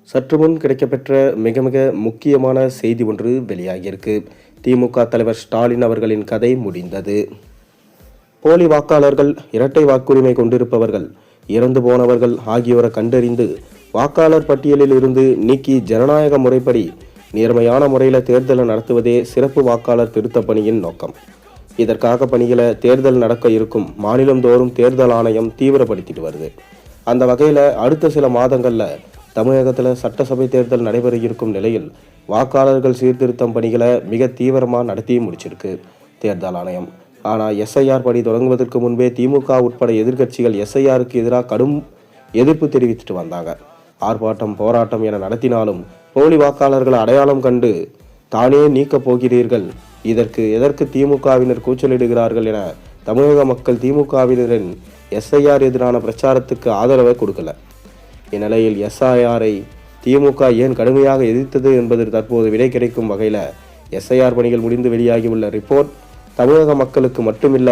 சற்று முன் கிடைக்கப்பெற்ற மிக மிக முக்கியமான செய்தி ஒன்று வெளியாகியிருக்கு. திமுக தலைவர் ஸ்டாலின் அவர்களின் கதை முடிந்தது. போலி வாக்காளர்கள், இரட்டை வாக்குரிமை கொண்டிருப்பவர்கள், இறந்து போனவர்கள் ஆகியோரை கண்டறிந்து வாக்காளர் பட்டியலில் இருந்து நீக்கி ஜனநாயக முறைப்படி நேர்மையான முறையில் தேர்தலை நடத்துவதே சிறப்பு வாக்காளர் திருத்த பணியின் நோக்கம். இதற்காக பணிகளை தேர்தல் நடக்க இருக்கும் மாநிலந்தோறும் தேர்தல் ஆணையம் தீவிரப்படுத்திட்டு வருது. அந்த வகையில் அடுத்த சில மாதங்களில் தமிழகத்தில் சட்டசபை தேர்தல் நடைபெற இருக்கும் நிலையில் வாக்காளர்கள் சீர்திருத்தம் பணிகளை மிக தீவிரமாக நடத்தி முடிச்சிருக்கு தேர்தல் ஆணையம். ஆனால் எஸ்ஐஆர் பணி தொடங்குவதற்கு முன்பே திமுக உட்பட எதிர்க்கட்சிகள் எஸ்ஐஆருக்கு எதிராக கடும் எதிர்ப்பு தெரிவித்துட்டு வந்தாங்க. ஆர்ப்பாட்டம், போராட்டம் என நடத்தினாலும் போலி வாக்காளர்களை அடையாளம் கண்டு தானே நீக்கப் போகிறீர்கள், எதற்கு திமுகவினர் கூச்சலிடுகிறார்கள் என தமிழக மக்கள் திமுகவினரின் எஸ்ஐஆர் எதிரான பிரச்சாரத்துக்கு ஆதரவை கொடுக்கல. இந்நிலையில் எஸ்ஐஆரை திமுக ஏன் கடுமையாக எதிர்த்தது என்பது தற்போது விடை கிடைக்கும் வகையில் எஸ்ஐஆர் பணிகள் முடிந்து வெளியாகியுள்ள ரிப்போர்ட் தமிழக மக்களுக்கு மட்டுமில்ல,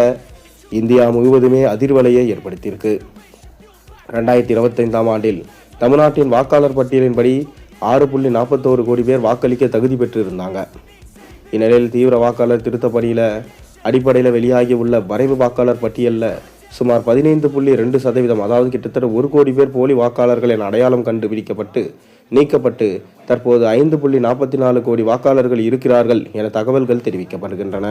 இந்தியா முழுவதுமே அதிர்வலையை ஏற்படுத்தியிருக்கு. 2025ஆம் ஆண்டில் தமிழ்நாட்டின் வாக்காளர் பட்டியலின்படி 6.41 கோடி பேர் வாக்களிக்க தகுதி பெற்றிருந்தாங்க. இந்நிலையில் தீவிர வாக்காளர் திருத்த பணியில் அடிப்படையில் வெளியாகியுள்ள வரைவு வாக்காளர் பட்டியலில் சுமார் 15.2%, அதாவது கிட்டத்தட்ட 1 கோடி பேர் போலி வாக்காளர்கள் என அடையாளம் கண்டுபிடிக்கப்பட்டு நீக்கப்பட்டு தற்போது 5.44 கோடி வாக்காளர்கள் இருக்கிறார்கள் என தகவல்கள் தெரிவிக்கப்படுகின்றன.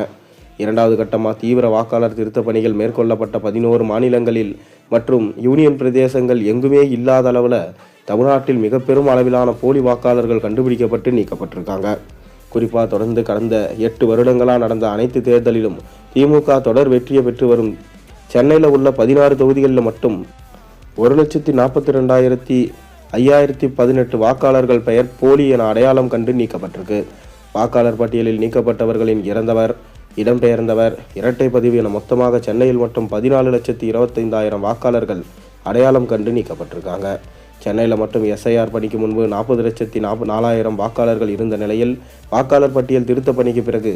இரண்டாவது கட்டமாக தீவிர வாக்காளர் திருத்த பணிகள் மேற்கொள்ளப்பட்ட 11 மாநிலங்களில் மற்றும் யூனியன் பிரதேசங்கள் எங்குமே இல்லாத அளவில் தமிழ்நாட்டில் மிக பெரும் அளவிலான போலி வாக்காளர்கள் கண்டுபிடிக்கப்பட்டு நீக்கப்பட்டிருக்காங்க. குறிப்பாக தொடர்ந்து கடந்த 8 வருடங்களாக நடந்த அனைத்து தேர்தலிலும் திமுக தொடர் வெற்றியை பெற்று வரும் சென்னையில் உள்ள 16 தொகுதிகளில் மட்டும் 1,42,518 வாக்காளர்கள் பெயர் போலி என அடையாளம் கண்டு நீக்கப்பட்டிருக்கு. வாக்காளர் பட்டியலில் நீக்கப்பட்டவர்களின் இறந்தவர், இடம்பெயர்ந்தவர், இரட்டை பதிவு என மொத்தமாக சென்னையில் மட்டும் 14,25,000 வாக்காளர்கள் அடையாளம் கண்டு நீக்கப்பட்டிருக்காங்க. சென்னையில் மட்டும் எஸ்ஐஆர் பணிக்கு முன்பு 40,04,000 வாக்காளர்கள் இருந்த நிலையில் வாக்காளர் பட்டியல் திருத்த பணிக்கு பிறகு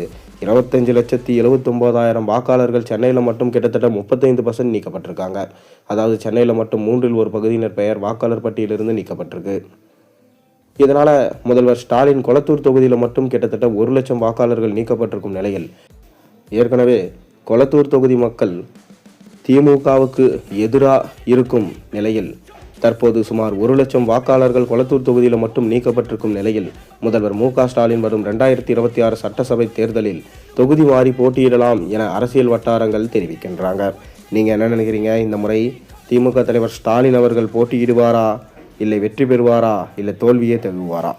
25,79,000 வாக்காளர்கள் சென்னையில் மட்டும் கிட்டத்தட்ட 35% நீக்கப்பட்டிருக்காங்க. அதாவது சென்னையில் மட்டும் 1/3 பகுதியினர் பெயர் வாக்காளர் பட்டியலிருந்து நீக்கப்பட்டிருக்கு. இதனால் முதல்வர் ஸ்டாலின் கொளத்தூர் தொகுதியில் மட்டும் கிட்டத்தட்ட 1 லட்சம் வாக்காளர்கள் நீக்கப்பட்டிருக்கும் நிலையில் ஏற்கனவே கொளத்தூர் தொகுதி மக்கள் திமுகவுக்கு எதிராக இருக்கும் நிலையில் தற்போது சுமார் 1 லட்சம் வாக்காளர்கள் கொளத்தூர் தொகுதியில் மட்டும் நீக்கப்பட்டிருக்கும் நிலையில் முதல்வர் மு.க. ஸ்டாலின் வரும் 2026 சட்டசபை தேர்தலில் தொகுதி மாறி போட்டியிடலாம் என அரசியல் வட்டாரங்கள் தெரிவிக்கின்றாங்க. நீங்கள் என்ன நினைக்கிறீங்க? இந்த முறை திமுக தலைவர் ஸ்டாலின் அவர்கள் போட்டியிடுவாரா, இல்லை வெற்றி பெறுவாரா, இல்லை தோல்வியே தழுவாரா?